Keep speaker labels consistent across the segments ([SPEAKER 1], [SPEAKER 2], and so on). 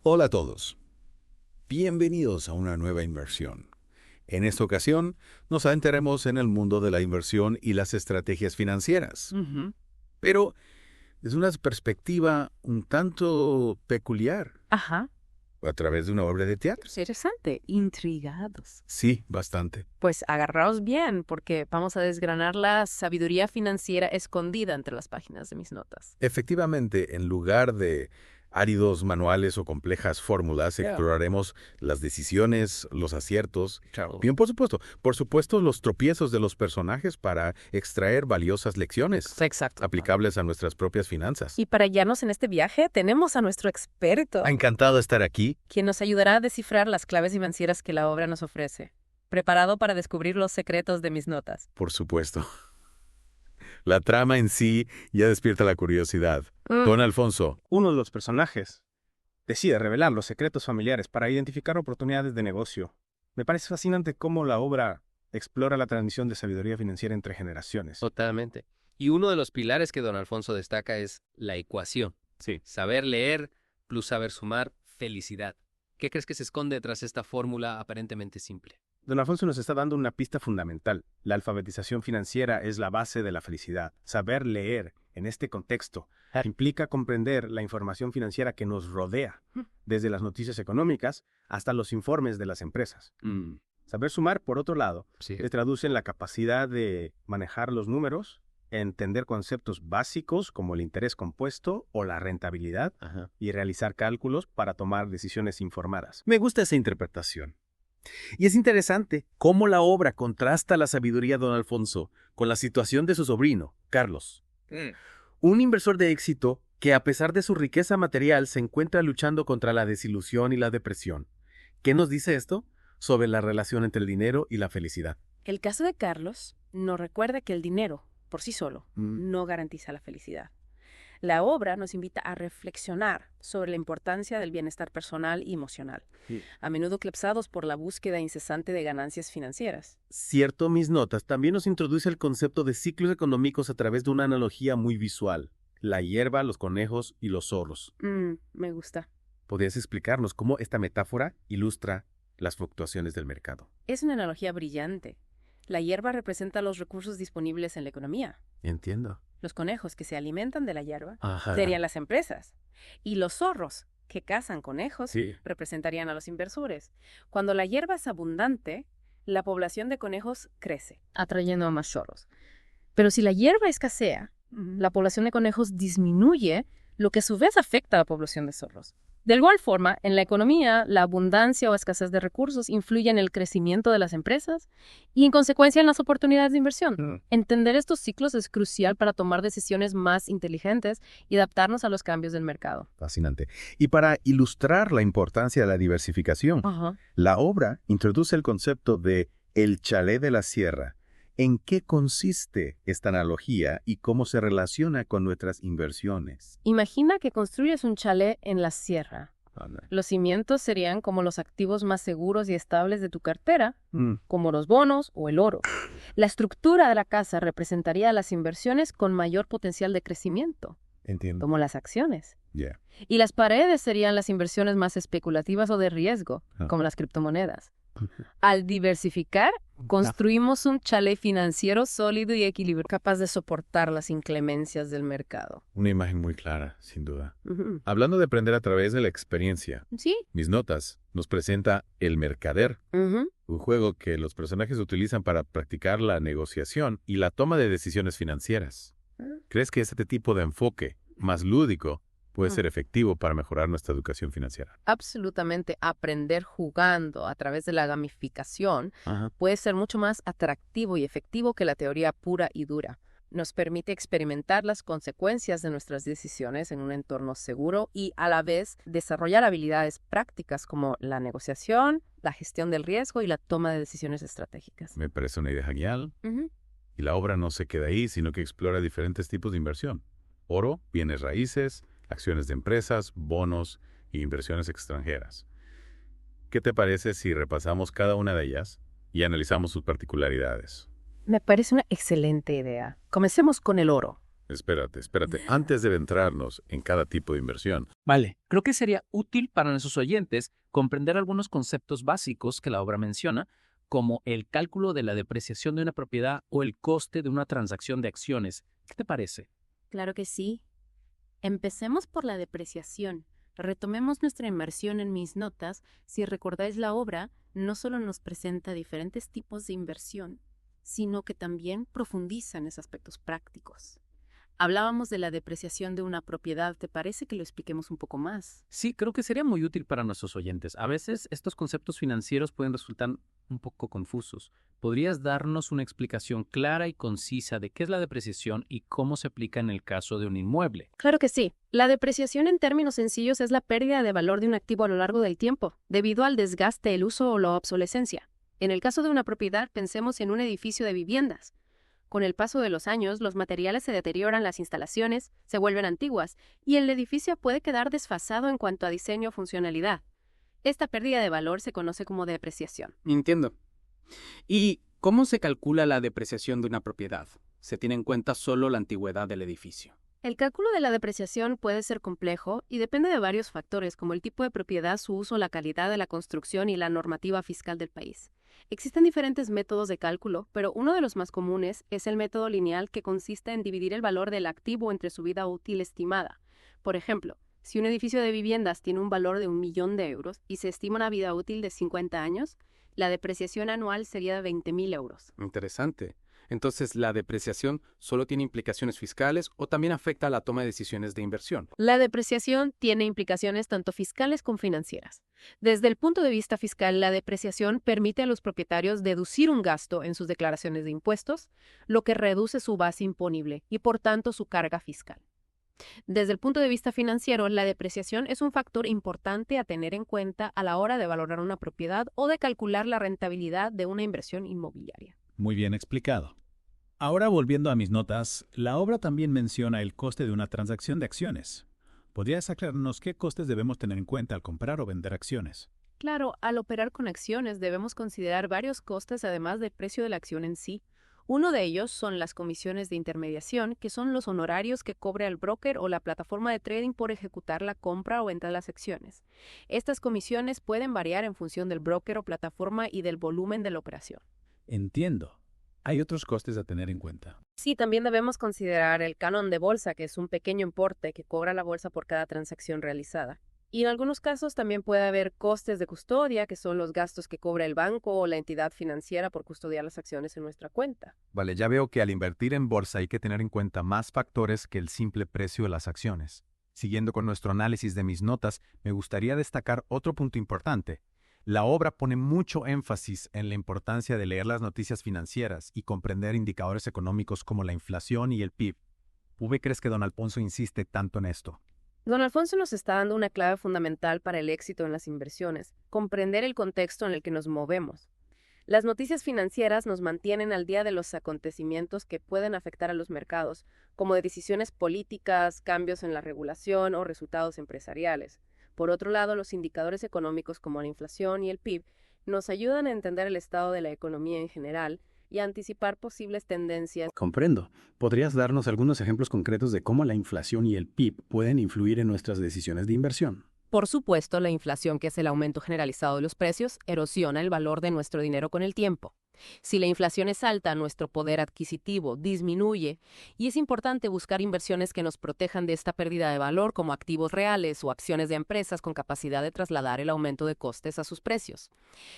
[SPEAKER 1] Hola a todos. Bienvenidos a una nueva inversión. En esta ocasión, nos adentraremos en el mundo de la inversión y las estrategias financieras,
[SPEAKER 2] Ujú.
[SPEAKER 1] pero desde una perspectiva un tanto peculiar,
[SPEAKER 2] Ajá,
[SPEAKER 1] a través de una obra de teatro.
[SPEAKER 2] interesante, intrigados.
[SPEAKER 1] Sí, bastante.
[SPEAKER 2] Pues agarraos bien, porque vamos a desgranar la sabiduría financiera escondida entre las páginas de mis notas.
[SPEAKER 1] Efectivamente, en lugar de áridos manuales o complejas fórmulas, exploraremos las decisiones, los aciertos, bien, por supuesto, los tropiezos de los personajes para extraer valiosas lecciones
[SPEAKER 2] Exacto.
[SPEAKER 1] aplicables a nuestras propias finanzas.
[SPEAKER 2] Y para guiarnos en este viaje tenemos a nuestro experto,
[SPEAKER 1] Encantado de estar aquí.
[SPEAKER 2] quien nos ayudará a descifrar las claves financieras que la obra nos ofrece. ¿Preparado para descubrir los secretos de mis notas?
[SPEAKER 1] Por supuesto. La trama en sí ya despierta la curiosidad. Don Alfonso,
[SPEAKER 3] Uno de los personajes decide revelar los secretos familiares para identificar oportunidades de negocio. Me parece fascinante cómo la obra explora la transmisión de sabiduría financiera entre generaciones.
[SPEAKER 4] Totalmente. Y uno de los pilares que don Alfonso destaca es la ecuación.
[SPEAKER 3] Sí.
[SPEAKER 4] Saber leer plus saber sumar, felicidad. ¿Qué crees que se esconde tras esta fórmula aparentemente simple?
[SPEAKER 3] Don Alfonso nos está dando una pista fundamental. La alfabetización financiera es la base de la felicidad. Saber leer en este contexto implica comprender la información financiera que nos rodea, desde las noticias económicas hasta los informes de las empresas. Saber sumar, por otro lado,
[SPEAKER 4] Sí.
[SPEAKER 3] se traduce en la capacidad de manejar los números, entender conceptos básicos como el interés compuesto o la rentabilidad
[SPEAKER 4] Ajá.
[SPEAKER 3] y realizar cálculos para tomar decisiones informadas. Me gusta esa interpretación. Y es interesante cómo la obra contrasta la sabiduría de don Alfonso con la situación de su sobrino, Carlos. Un inversor de éxito que, a pesar de su riqueza material, se encuentra luchando contra la desilusión y la depresión. ¿Qué nos dice esto sobre la relación entre el dinero y la felicidad?
[SPEAKER 2] El caso de Carlos nos recuerda que el dinero, por sí solo,
[SPEAKER 3] Mm.
[SPEAKER 2] no garantiza la felicidad. La obra nos invita a reflexionar sobre la importancia del bienestar personal y emocional,
[SPEAKER 3] Sí.
[SPEAKER 2] a menudo eclipsados por la búsqueda incesante de ganancias financieras.
[SPEAKER 3] Cierto, mis notas también nos introduce el concepto de ciclos económicos a través de una analogía muy visual. La hierba, los conejos y los zorros.
[SPEAKER 2] Me gusta.
[SPEAKER 3] ¿Podrías explicarnos cómo esta metáfora ilustra las fluctuaciones del mercado?
[SPEAKER 2] Es una analogía brillante. La hierba representa los recursos disponibles en la economía.
[SPEAKER 3] Entiendo.
[SPEAKER 2] Los conejos que se alimentan de la hierba
[SPEAKER 3] Ajá.
[SPEAKER 2] serían las empresas. Y los zorros que cazan conejos
[SPEAKER 3] Sí.
[SPEAKER 2] representarían a los inversores. Cuando la hierba es abundante, la población de conejos crece, atrayendo a más zorros. Pero si la hierba escasea, la población de conejos disminuye, lo que a su vez afecta a la población de zorros. De igual forma, en la economía, la abundancia o escasez de recursos influye en el crecimiento de las empresas y, en consecuencia, en las oportunidades de inversión. Entender estos ciclos es crucial para tomar decisiones más inteligentes y adaptarnos a los cambios del mercado.
[SPEAKER 1] fascinante. Y para ilustrar la importancia de la diversificación, la obra introduce el concepto de el chalet de la sierra. ¿En qué consiste esta analogía y cómo se relaciona con nuestras inversiones?
[SPEAKER 2] Imagina que construyes un chalet en la sierra. Los cimientos serían como los activos más seguros y estables de tu cartera, como los bonos o el oro. La estructura de la casa representaría las inversiones con mayor potencial de crecimiento,
[SPEAKER 1] Entiendo.
[SPEAKER 2] como las acciones.
[SPEAKER 1] Ya.
[SPEAKER 2] Y las paredes serían las inversiones más especulativas o de riesgo,
[SPEAKER 1] Ah.
[SPEAKER 2] como las criptomonedas. Al diversificar, construimos un chalet financiero sólido y equilibrado, capaz de soportar las inclemencias del mercado.
[SPEAKER 1] Una imagen muy clara, sin duda. Hablando de aprender a través de la experiencia,
[SPEAKER 2] ¿Sí?
[SPEAKER 1] mis notas nos presenta El Mercader, un juego que los personajes utilizan para practicar la negociación y la toma de decisiones financieras. ¿Crees que este tipo de enfoque, más lúdico, puede ser efectivo para mejorar nuestra educación financiera?
[SPEAKER 2] Absolutamente. Aprender jugando a través de la gamificación puede ser mucho más atractivo y efectivo que la teoría pura y dura. Nos permite experimentar las consecuencias de nuestras decisiones en un entorno seguro y, a la vez, desarrollar habilidades prácticas como la negociación, la gestión del riesgo y la toma de decisiones estratégicas.
[SPEAKER 1] Me parece una idea genial. Y la obra no se queda ahí, sino que explora diferentes tipos de inversión. Oro, bienes raíces, acciones de empresas, bonos e inversiones extranjeras. ¿Qué te parece si repasamos cada una de ellas y analizamos sus particularidades?
[SPEAKER 2] Me parece una excelente idea. Comencemos con el oro.
[SPEAKER 1] Espérate. Antes de adentrarnos en cada tipo de inversión,
[SPEAKER 5] Vale, creo que sería útil para nuestros oyentes comprender algunos conceptos básicos que la obra menciona, como el cálculo de la depreciación de una propiedad o el coste de una transacción de acciones. ¿Qué te parece?
[SPEAKER 2] Claro que sí. Empecemos por la depreciación. Retomemos nuestra inmersión en mis notas. Si recordáis, la obra no solo nos presenta diferentes tipos de inversión, sino que también profundiza en esos aspectos prácticos. Hablábamos de la depreciación de una propiedad. ¿Te parece que lo expliquemos un poco más?
[SPEAKER 5] Sí, creo que sería muy útil para nuestros oyentes. A veces estos conceptos financieros pueden resultar un poco confusos. ¿Podrías darnos una explicación clara y concisa de qué es la depreciación y cómo se aplica en el caso de un inmueble?
[SPEAKER 2] Claro que sí. La depreciación en términos sencillos es la pérdida de valor de un activo a lo largo del tiempo, debido al desgaste, el uso o la obsolescencia. En el caso de una propiedad, pensemos en un edificio de viviendas. Con el paso de los años, los materiales se deterioran, las instalaciones se vuelven antiguas y el edificio puede quedar desfasado en cuanto a diseño o funcionalidad. Esta pérdida de valor se conoce como depreciación.
[SPEAKER 6] Entiendo. ¿Y cómo se calcula la depreciación de una propiedad? ¿Se tiene en cuenta solo la antigüedad del edificio?
[SPEAKER 2] El cálculo de la depreciación puede ser complejo y depende de varios factores como el tipo de propiedad, su uso, la calidad de la construcción y la normativa fiscal del país. Existen diferentes métodos de cálculo, pero uno de los más comunes es el método lineal, que consiste en dividir el valor del activo entre su vida útil estimada. Por ejemplo, si un edificio de viviendas tiene un valor de 1.000.000 de euros y se estima una vida útil de 50 años, la depreciación anual sería de 20.000 euros.
[SPEAKER 6] Interesante. Entonces, ¿la depreciación solo tiene implicaciones fiscales o también afecta a la toma de decisiones de inversión?
[SPEAKER 2] La depreciación tiene implicaciones tanto fiscales como financieras. Desde el punto de vista fiscal, la depreciación permite a los propietarios deducir un gasto en sus declaraciones de impuestos, lo que reduce su base imponible y, por tanto, su carga fiscal. Desde el punto de vista financiero, la depreciación es un factor importante a tener en cuenta a la hora de valorar una propiedad o de calcular la rentabilidad de una inversión inmobiliaria.
[SPEAKER 7] Muy bien explicado. Ahora, volviendo a mis notas, la obra también menciona el coste de una transacción de acciones. ¿Podrías aclararnos qué costes debemos tener en cuenta al comprar o vender acciones?
[SPEAKER 2] Claro, al operar con acciones debemos considerar varios costes además del precio de la acción en sí. Uno de ellos son las comisiones de intermediación, que son los honorarios que cobra el broker o la plataforma de trading por ejecutar la compra o venta de las acciones. Estas comisiones pueden variar en función del broker o plataforma y del volumen de la operación.
[SPEAKER 7] Entiendo. Hay otros costes a tener en cuenta.
[SPEAKER 2] Sí, también debemos considerar el canon de bolsa, que es un pequeño importe que cobra la bolsa por cada transacción realizada. Y en algunos casos también puede haber costes de custodia, que son los gastos que cobra el banco o la entidad financiera por custodiar las acciones en nuestra cuenta.
[SPEAKER 8] Vale, ya veo que al invertir en bolsa hay que tener en cuenta más factores que el simple precio de las acciones. Siguiendo con nuestro análisis de mis notas, me gustaría destacar otro punto importante. La obra pone mucho énfasis en la importancia de leer las noticias financieras y comprender indicadores económicos como la inflación y el PIB. ¿Por qué crees que don Alfonso insiste tanto en esto?
[SPEAKER 2] Don Alfonso nos está dando una clave fundamental para el éxito en las inversiones: comprender el contexto en el que nos movemos. Las noticias financieras nos mantienen al día de los acontecimientos que pueden afectar a los mercados, como de decisiones políticas, cambios en la regulación o resultados empresariales. Por otro lado, los indicadores económicos como la inflación y el PIB nos ayudan a entender el estado de la economía en general y a anticipar posibles tendencias.
[SPEAKER 3] Comprendo. ¿Podrías darnos algunos ejemplos concretos de cómo la inflación y el PIB pueden influir en nuestras decisiones de inversión?
[SPEAKER 2] Por supuesto, la inflación, que es el aumento generalizado de los precios, erosiona el valor de nuestro dinero con el tiempo. Si la inflación es alta, nuestro poder adquisitivo disminuye y es importante buscar inversiones que nos protejan de esta pérdida de valor, como activos reales o acciones de empresas con capacidad de trasladar el aumento de costes a sus precios.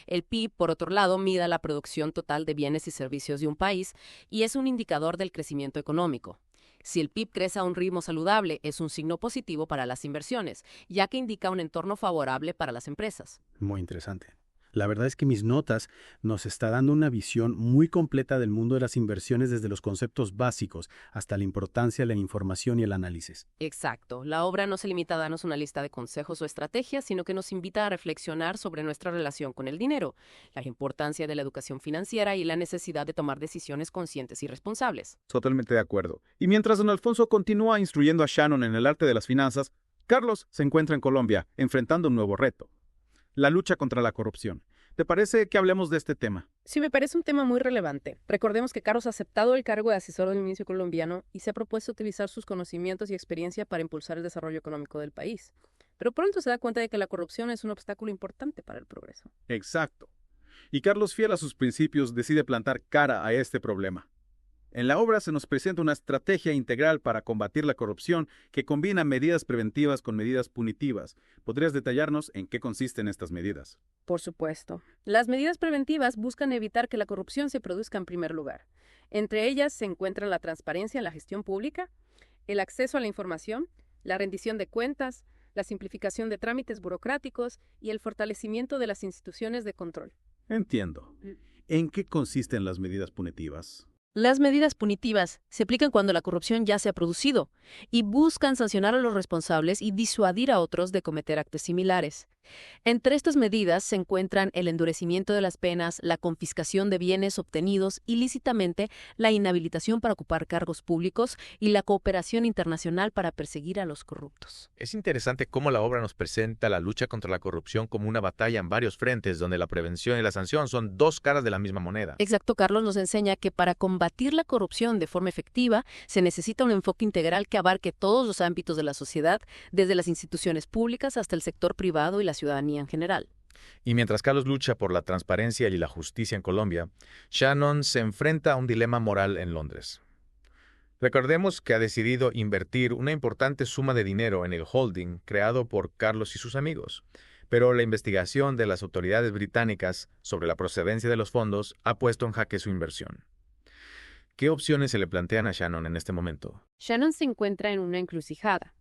[SPEAKER 2] El PIB, por otro lado, mide la producción total de bienes y servicios de un país y es un indicador del crecimiento económico. Si el PIB crece a un ritmo saludable, es un signo positivo para las inversiones, ya que indica un entorno favorable para las empresas.
[SPEAKER 3] Muy interesante. La verdad es que mis notas nos está dando una visión muy completa del mundo de las inversiones, desde los conceptos básicos hasta la importancia de la información y el análisis.
[SPEAKER 2] Exacto. La obra no se limita a darnos una lista de consejos o estrategias, sino que nos invita a reflexionar sobre nuestra relación con el dinero, la importancia de la educación financiera y la necesidad de tomar decisiones conscientes y responsables.
[SPEAKER 9] Totalmente de acuerdo. Y mientras don Alfonso continúa instruyendo a Shannon en el arte de las finanzas, Carlos se encuentra en Colombia, enfrentando un nuevo reto: la lucha contra la corrupción. ¿Te parece que hablemos de este tema?
[SPEAKER 2] Sí, me parece un tema muy relevante. Recordemos que Carlos ha aceptado el cargo de asesor del Ministerio colombiano y se ha propuesto utilizar sus conocimientos y experiencia para impulsar el desarrollo económico del país. Pero pronto se da cuenta de que la corrupción es un obstáculo importante para el progreso.
[SPEAKER 9] Exacto. Y Carlos, fiel a sus principios, decide plantar cara a este problema. En la obra se nos presenta una estrategia integral para combatir la corrupción que combina medidas preventivas con medidas punitivas. ¿Podrías detallarnos en qué consisten estas medidas?
[SPEAKER 2] Por supuesto. Las medidas preventivas buscan evitar que la corrupción se produzca en primer lugar. Entre ellas se encuentran la transparencia en la gestión pública, el acceso a la información, la rendición de cuentas, la simplificación de trámites burocráticos y el fortalecimiento de las instituciones de control.
[SPEAKER 9] Entiendo. ¿En qué consisten las medidas punitivas?
[SPEAKER 10] Las medidas punitivas se aplican cuando la corrupción ya se ha producido y buscan sancionar a los responsables y disuadir a otros de cometer actos similares. Entre estas medidas se encuentran el endurecimiento de las penas, la confiscación de bienes obtenidos ilícitamente, la inhabilitación para ocupar cargos públicos y la cooperación internacional para perseguir a los corruptos.
[SPEAKER 11] Es interesante cómo la obra nos presenta la lucha contra la corrupción como una batalla en varios frentes, donde la prevención y la sanción son dos caras de la misma moneda.
[SPEAKER 10] Exacto, Carlos nos enseña que para combatir la corrupción de forma efectiva se necesita un enfoque integral que abarque todos los ámbitos de la sociedad, desde las instituciones públicas hasta el sector privado y la ciudadanía en general.
[SPEAKER 11] Y mientras Carlos lucha por la transparencia y la justicia en Colombia, Shannon se enfrenta a un dilema moral en Londres. Recordemos que ha decidido invertir una importante suma de dinero en el holding creado por Carlos y sus amigos, pero la investigación de las autoridades británicas sobre la procedencia de los fondos ha puesto en jaque su inversión. ¿Qué opciones se le plantean a Shannon en este momento?
[SPEAKER 2] Shannon se encuentra en una encrucijada.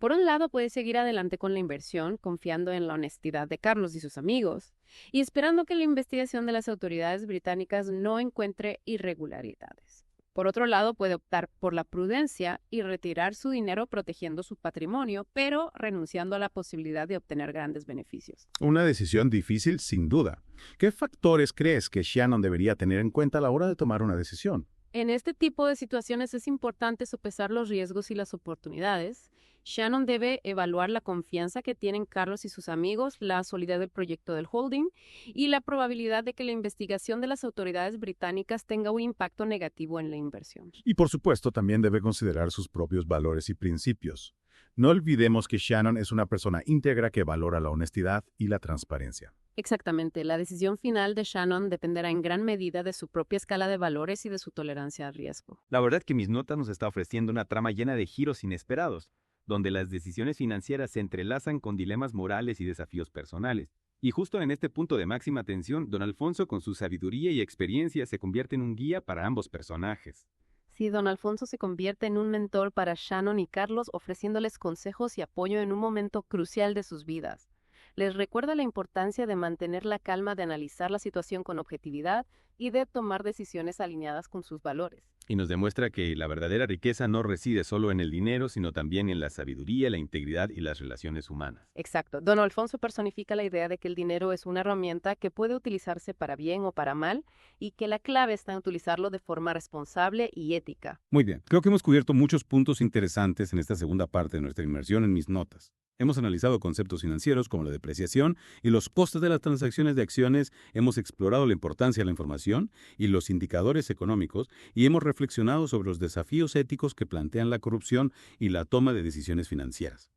[SPEAKER 2] Por un lado, puede seguir adelante con la inversión, confiando en la honestidad de Carlos y sus amigos, y esperando que la investigación de las autoridades británicas no encuentre irregularidades. Por otro lado, puede optar por la prudencia y retirar su dinero protegiendo su patrimonio, pero renunciando a la posibilidad de obtener grandes beneficios.
[SPEAKER 7] Una decisión difícil, sin duda. ¿Qué factores crees que Shannon debería tener en cuenta a la hora de tomar una decisión?
[SPEAKER 2] En este tipo de situaciones es importante sopesar los riesgos y las oportunidades. Shannon debe evaluar la confianza que tienen Carlos y sus amigos, la solidez del proyecto del holding y la probabilidad de que la investigación de las autoridades británicas tenga un impacto negativo en la inversión.
[SPEAKER 7] Y por supuesto también debe considerar sus propios valores y principios. No olvidemos que Shannon es una persona íntegra que valora la honestidad y la transparencia.
[SPEAKER 2] Exactamente. La decisión final de Shannon dependerá en gran medida de su propia escala de valores y de su tolerancia al riesgo.
[SPEAKER 3] La verdad que Mis Notas nos está ofreciendo una trama llena de giros inesperados, donde las decisiones financieras se entrelazan con dilemas morales y desafíos personales. Y justo en este punto de máxima tensión, don Alfonso, con su sabiduría y experiencia, se convierte en un guía para ambos personajes.
[SPEAKER 2] Sí, don Alfonso se convierte en un mentor para Shannon y Carlos, ofreciéndoles consejos y apoyo en un momento crucial de sus vidas. Les recuerda la importancia de mantener la calma, de analizar la situación con objetividad y de tomar decisiones alineadas con sus valores.
[SPEAKER 3] Y nos demuestra que la verdadera riqueza no reside solo en el dinero, sino también en la sabiduría, la integridad y las relaciones humanas.
[SPEAKER 2] Exacto. Don Alfonso personifica la idea de que el dinero es una herramienta que puede utilizarse para bien o para mal y que la clave está en utilizarlo de forma responsable y ética.
[SPEAKER 7] Muy bien, creo que hemos cubierto muchos puntos interesantes en esta segunda parte de nuestra inmersión en Mis Notas. Hemos analizado conceptos financieros como la depreciación y los costes de las transacciones de acciones, hemos explorado la importancia de la información y los indicadores económicos y hemos reflexionado sobre los desafíos éticos que plantean la corrupción y la toma de decisiones financieras.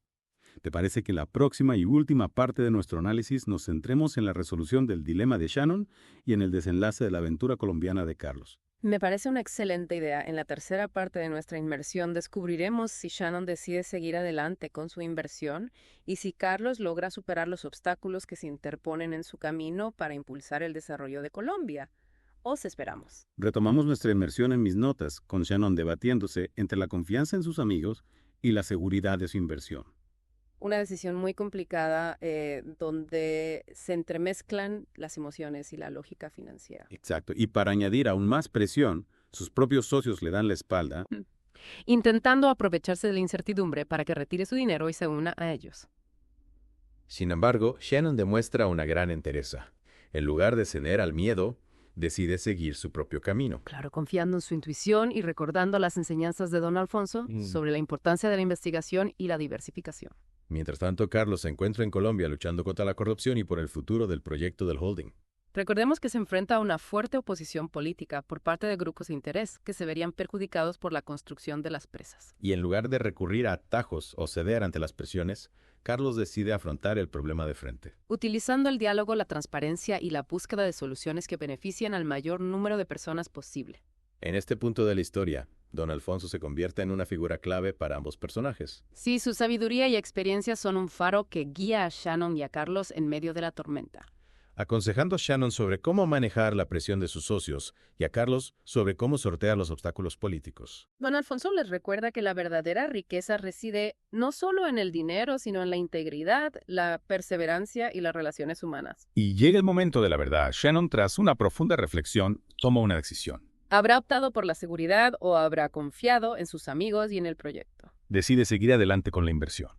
[SPEAKER 7] ¿Te parece que en la próxima y última parte de nuestro análisis nos centremos en la resolución del dilema de Shannon y en el desenlace de la aventura colombiana de Carlos?
[SPEAKER 2] Me parece una excelente idea. En la tercera parte de nuestra inmersión descubriremos si Shannon decide seguir adelante con su inversión y si Carlos logra superar los obstáculos que se interponen en su camino para impulsar el desarrollo de Colombia. Os esperamos.
[SPEAKER 7] Retomamos nuestra inmersión en Mis Notas, con Shannon debatiéndose entre la confianza en sus amigos y la seguridad de su inversión.
[SPEAKER 2] Una decisión muy complicada donde se entremezclan las emociones y la lógica financiera.
[SPEAKER 7] Exacto. Y para añadir aún más presión, sus propios socios le dan la espalda,
[SPEAKER 2] intentando aprovecharse de la incertidumbre para que retire su dinero y se una a ellos.
[SPEAKER 11] Sin embargo, Shannon demuestra una gran entereza. En lugar de ceder al miedo, decide seguir su propio camino.
[SPEAKER 2] Claro, confiando en su intuición y recordando las enseñanzas de don Alfonso sobre la importancia de la investigación y la diversificación.
[SPEAKER 11] Mientras tanto, Carlos se encuentra en Colombia luchando contra la corrupción y por el futuro del proyecto del holding.
[SPEAKER 2] Recordemos que se enfrenta a una fuerte oposición política por parte de grupos de interés que se verían perjudicados por la construcción de las presas.
[SPEAKER 1] Y en lugar de recurrir a atajos o ceder ante las presiones, Carlos decide afrontar el problema de frente.
[SPEAKER 2] Utilizando el diálogo, la transparencia y la búsqueda de soluciones que beneficien al mayor número de personas posible.
[SPEAKER 1] En este punto de la historia, don Alfonso se convierte en una figura clave para ambos personajes.
[SPEAKER 2] Sí, su sabiduría y experiencia son un faro que guía a Shannon y a Carlos en medio de la tormenta.
[SPEAKER 1] Aconsejando a Shannon sobre cómo manejar la presión de sus socios y a Carlos sobre cómo sortear los obstáculos políticos.
[SPEAKER 2] Don Alfonso les recuerda que la verdadera riqueza reside no solo en el dinero, sino en la integridad, la perseverancia y las relaciones humanas.
[SPEAKER 9] Y llega el momento de la verdad. Shannon, tras una profunda reflexión, toma una decisión.
[SPEAKER 2] ¿Habrá optado por la seguridad o habrá confiado en sus amigos y en el proyecto?
[SPEAKER 9] Decide seguir adelante con la inversión.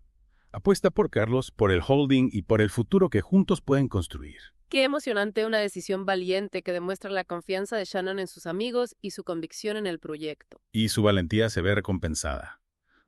[SPEAKER 9] Apuesta por Carlos, por el holding y por el futuro que juntos pueden construir.
[SPEAKER 2] Qué emocionante, una decisión valiente que demuestra la confianza de Shannon en sus amigos y su convicción en el proyecto.
[SPEAKER 9] Y su valentía se ve recompensada.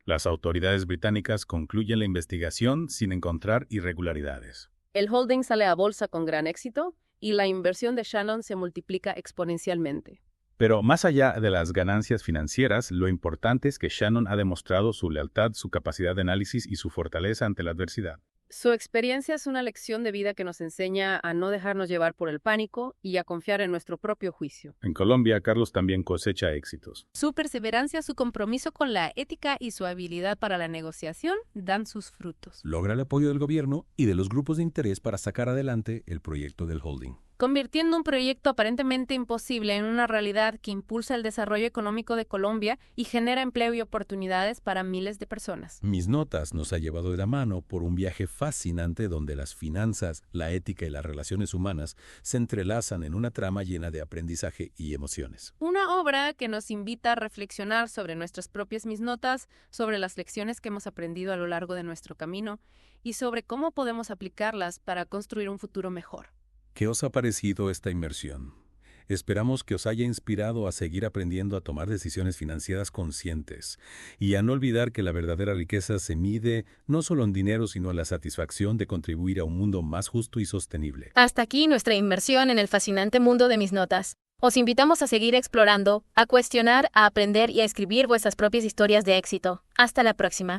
[SPEAKER 9] Las autoridades británicas concluyen la investigación sin encontrar irregularidades.
[SPEAKER 2] El holding sale a bolsa con gran éxito y la inversión de Shannon se multiplica exponencialmente.
[SPEAKER 9] Pero más allá de las ganancias financieras, lo importante es que Shannon ha demostrado su lealtad, su capacidad de análisis y su fortaleza ante la adversidad.
[SPEAKER 2] Su experiencia es una lección de vida que nos enseña a no dejarnos llevar por el pánico y a confiar en nuestro propio juicio.
[SPEAKER 9] En Colombia, Carlos también cosecha éxitos.
[SPEAKER 10] Su perseverancia, su compromiso con la ética y su habilidad para la negociación dan sus frutos.
[SPEAKER 7] Logra el apoyo del gobierno y de los grupos de interés para sacar adelante el proyecto del holding,
[SPEAKER 10] convirtiendo un proyecto aparentemente imposible en una realidad que impulsa el desarrollo económico de Colombia y genera empleo y oportunidades para miles de personas.
[SPEAKER 7] Mis Notas nos ha llevado de la mano por un viaje fascinante donde las finanzas, la ética y las relaciones humanas se entrelazan en una trama llena de aprendizaje y emociones.
[SPEAKER 10] Una obra que nos invita a reflexionar sobre nuestras propias Mis Notas, sobre las lecciones que hemos aprendido a lo largo de nuestro camino y sobre cómo podemos aplicarlas para construir un futuro mejor.
[SPEAKER 7] ¿Qué os ha parecido esta inmersión? Esperamos que os haya inspirado a seguir aprendiendo a tomar decisiones financieras conscientes y a no olvidar que la verdadera riqueza se mide no solo en dinero, sino en la satisfacción de contribuir a un mundo más justo y sostenible.
[SPEAKER 10] Hasta aquí nuestra inmersión en el fascinante mundo de Mis Notas. Os invitamos a seguir explorando, a cuestionar, a aprender y a escribir vuestras propias historias de éxito. Hasta la próxima.